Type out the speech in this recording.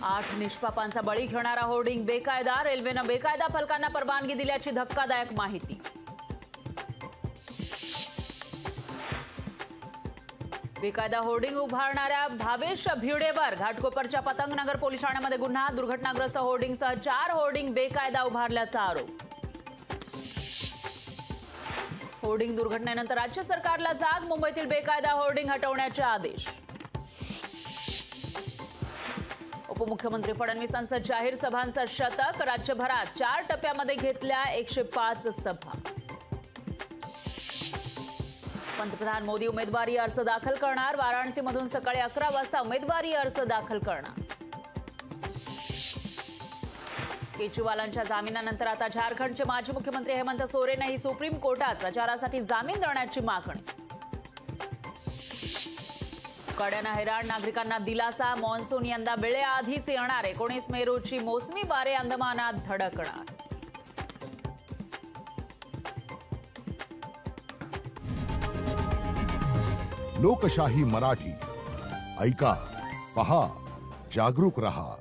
8 निष्पापांचा बळी घेणारा होर्डिंग बेकायदा, रेल्वेनं बेकायदा फलकांना परवानगी दिल्याची धक्कादायक माहिती। बेकायदा होर्डिंग उभारणाऱ्या भावेश भिडेवर घाटकोपरच्या पतंगनगर पोलीस ठाण्यामध्ये गुन्हा। दुर्घटनाग्रस्त होर्डिंगसह 4 होर्डिंग बेकायदा उभारल्याचा आरोप। होर्डिंग दुर्घटनेनंतर राज्य सरकारला जाग, मुंबईतील बेकायदा होर्डिंग हटवण्याचे आदेश। उपमुख्यमंत्री फडणवीसांचं जाहीर सभांचं शतक, राज्यभरात 4 टप्प्यामध्ये घेतल्या 105 सभा। पंतप्रधान मोदी उमेदवारी अर्ज दाखल करणार, वाराणसीमधून सकाळी 11 वाजता उमेदवारी अर्ज दाखल करणार। केजरीवालांच्या जामिनानंतर आता झारखंडचे माजी मुख्यमंत्री हेमंत सोरेनही सुप्रीम कोर्टात प्रचारासाठी जामीन देण्याची मागणी। कड्यानं हैराण नागरिकांना दिलासा, मॉन्सून यंदा वेळेआधीच येणार, 19 मे रोजी मोसमी वारे अंदमानात धडकणार। लोकशाही मराठी ऐका, पहा, जागरूक रहा।